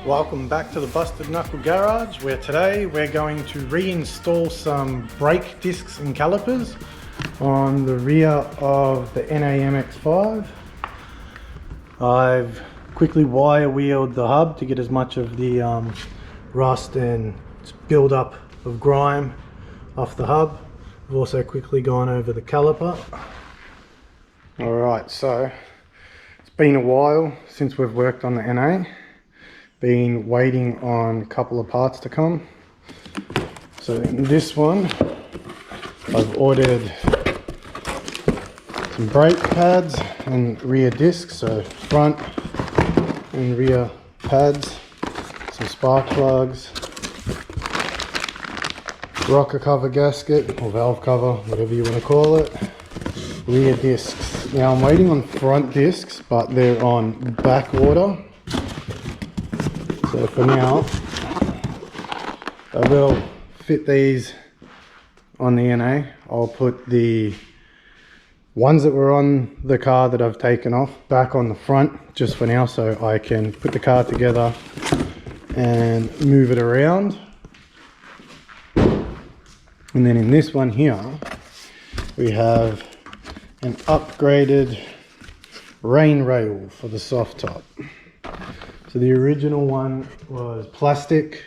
Welcome back to the Busted Knuckle Garage, where today we're going to reinstall some brake discs and calipers on the rear of the NA MX5. I've quickly wire wheeled the hub to get as much of the rust and build up of grime off the hub. I've also quickly gone over the caliper. Alright, so it's been a while since we've worked on the NA. Been waiting on a couple of parts to come. So in this one, I've ordered some brake pads and rear discs, so front and rear pads, some spark plugs, rocker cover gasket or valve cover, whatever you want to call it, rear discs. Now I'm waiting on front discs, but they're on back order. So for now, I will fit these on the NA. I'll put the ones that were on the car that I've taken off back on the front just for now, so I can put the car together and move it around. And then in this one here, we have an upgraded rain rail for the soft top. So the original one was plastic,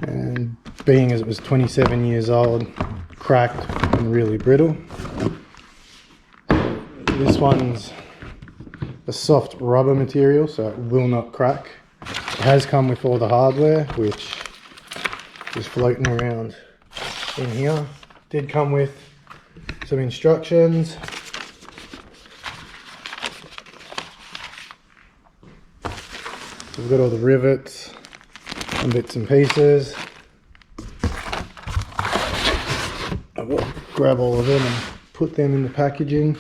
and being as it was 27 years old, cracked and really brittle. This one's a soft rubber material, so it will not crack. It has come with all the hardware, which is floating around in here. Did come with some instructions. We've got all the rivets and bits and pieces. I will grab all of them and put them in the packaging.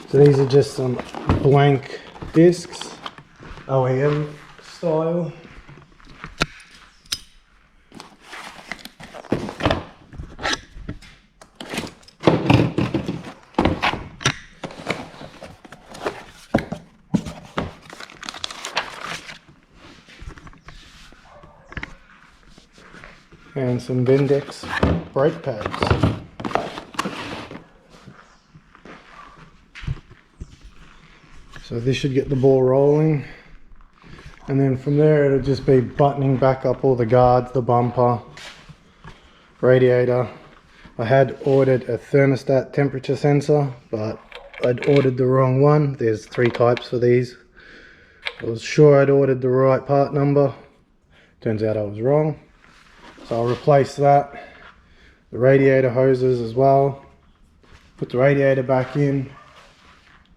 So these are just some blank discs, OEM style. And some Vendex brake pads. So this should get the ball rolling, and then from there it'll just be buttoning back up all the guards, the bumper, radiator. I had ordered a thermostat temperature sensor, but I'd ordered the wrong one. There's 3 types for these. I was sure I'd ordered the right part number. Turns out I was wrong. So I'll replace that, the radiator hoses as well, put the radiator back in,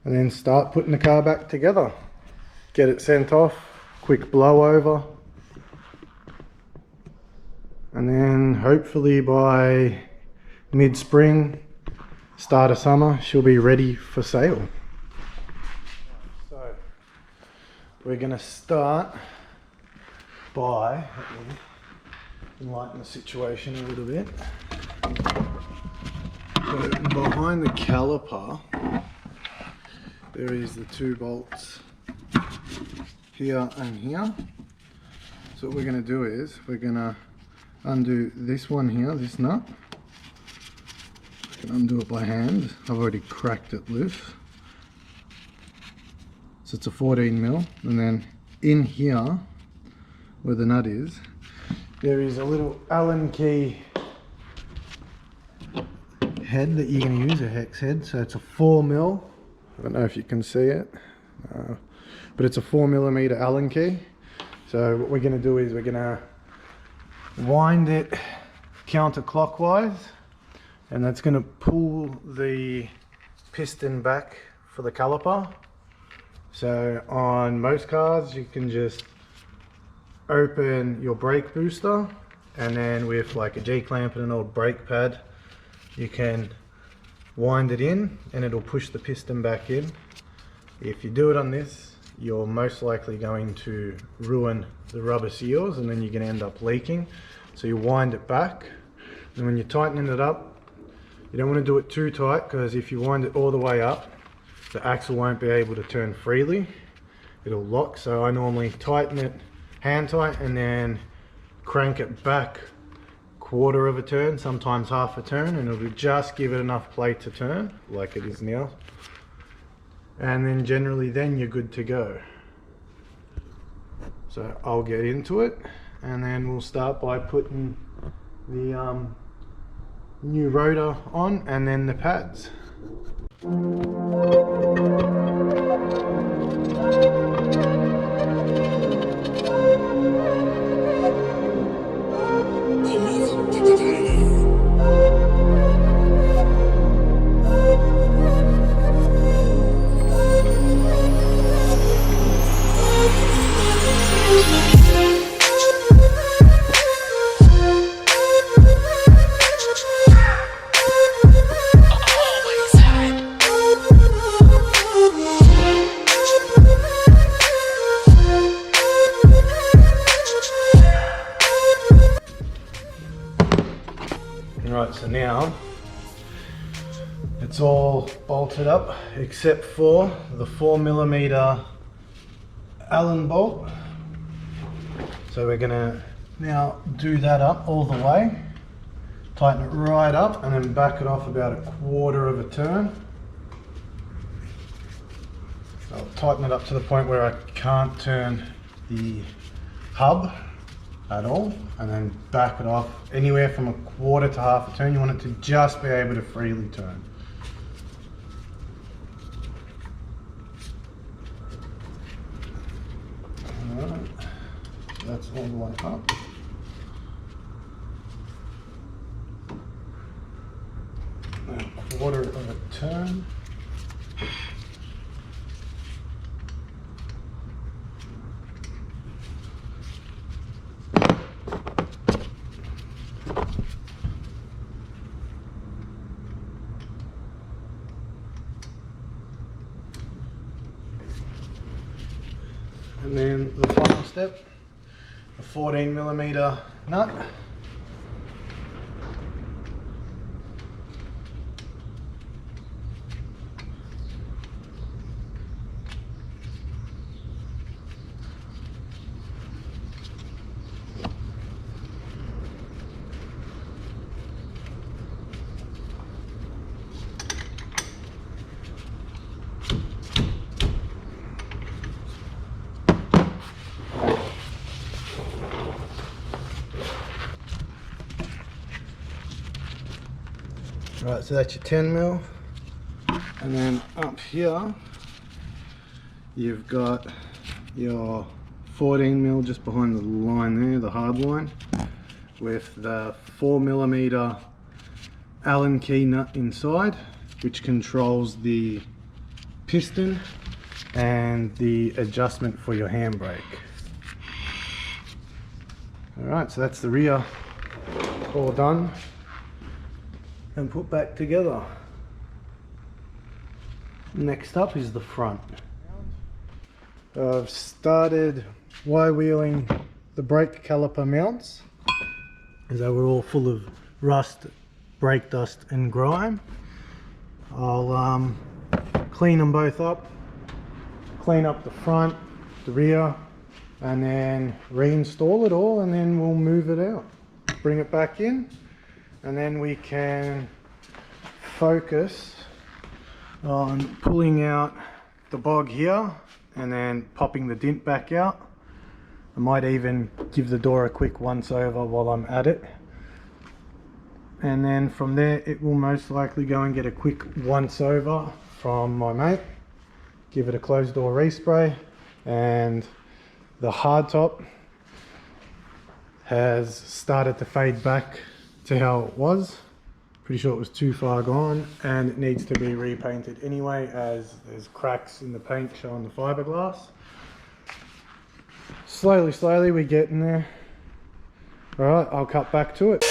and then start putting the car back together. Get it sent off, quick blow over, and then hopefully by mid-spring, start of summer, she'll be ready for sale. So we're going to start by enlighten the situation a little bit. So behind the caliper there is the 2 bolts here and here. So what we're going to do is we're going to undo this one here, this nut. I can undo it by hand. I've already cracked it loose. So it's a 14mm, and then in here where the nut is, there is a little Allen key head that you're going to use, a hex head. So it's a 4mm. I don't know if you can see it, but it's a 4mm Allen key. So what we're going to do is we're going to wind it counterclockwise, and that's going to pull the piston back for the caliper. So on most cars you can just open your brake booster, and then with like a G-clamp and an old brake pad you can wind it in and it'll push the piston back in. If you do it on this, you're most likely going to ruin the rubber seals, and then you're going to end up leaking. So you wind it back, and when you're tightening it up, you don't want to do it too tight, because if you wind it all the way up, the axle won't be able to turn freely. it'll lock. So I normally tighten it hand tight and then crank it back quarter of a turn, sometimes half a turn, and it'll just give it enough play to turn like it is now. And then generally then you're good to go. So I'll get into it, and then we'll start by putting the new rotor on and then the pads. Right, so now it's all bolted up except for the 4mm Allen bolt. So we're gonna now do that up all the way, tighten it right up, and then back it off about a quarter of a turn. I'll tighten it up to the point where I can't turn the hub at all, and then back it off anywhere from a quarter to half a turn. You want it to just be able to freely turn. Alright, that's all the way up. A quarter of a turn. And then the final step, a 14mm nut. Right, so that's your 10mm, and then up here you've got your 14mm just behind the line there, the hard line, with the 4mm Allen key nut inside, which controls the piston and the adjustment for your handbrake. Alright, so that's the rear all done and put back together. Next up is the front. I've started Y-wheeling the brake caliper mounts as they were all full of rust, brake dust and grime. I'll clean them both up, clean up the front, the rear, and then reinstall it all, and then we'll move it out, bring it back in, and then we can focus on pulling out the bog here and then popping the dint back out. I might even give the door a quick once over while I'm at it, and then from there it will most likely go and get a quick once over from my mate, give it a closed door respray, and the hardtop has started to fade back to how it was. Pretty sure it was too far gone, and it needs to be repainted anyway, as there's cracks in the paint showing the fiberglass. Slowly we're getting there. Alright, I'll cut back to it.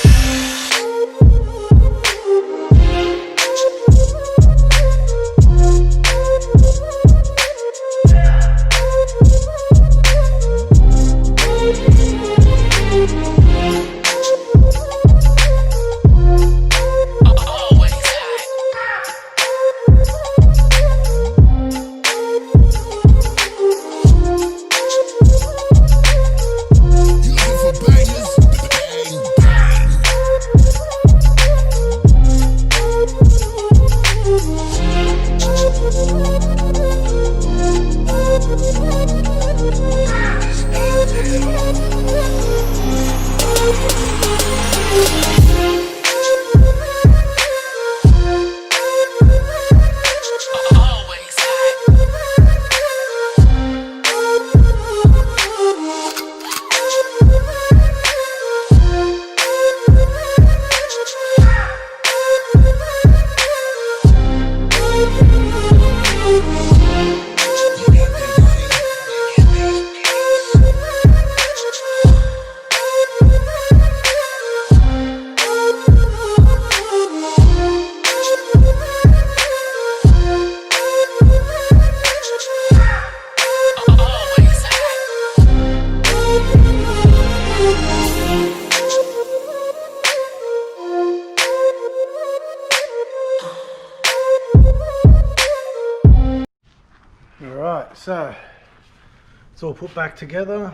It's all put back together.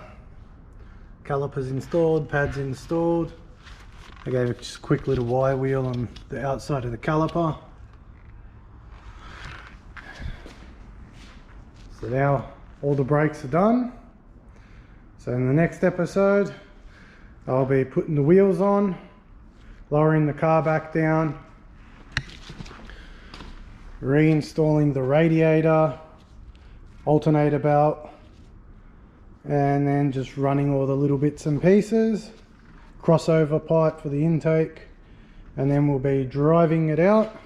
Calipers installed, pads installed. I gave it just a quick little Y wheel on the outside of the caliper. So now all the brakes are done. So in the next episode, I'll be putting the wheels on, lowering the car back down, reinstalling the radiator, alternator belt, and then just running all the little bits and pieces, crossover pipe for the intake, and then we'll be driving it out,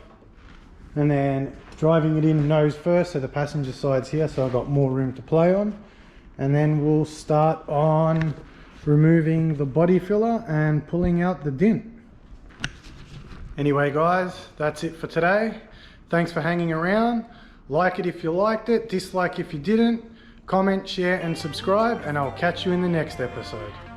and then driving it in nose first, so the passenger side's here, so I've got more room to play on, and then we'll start on removing the body filler and pulling out the dint. Anyway guys, that's it for today. Thanks for hanging around. Like it if you liked it, dislike if you didn't. Comment, share and subscribe, and I'll catch you in the next episode.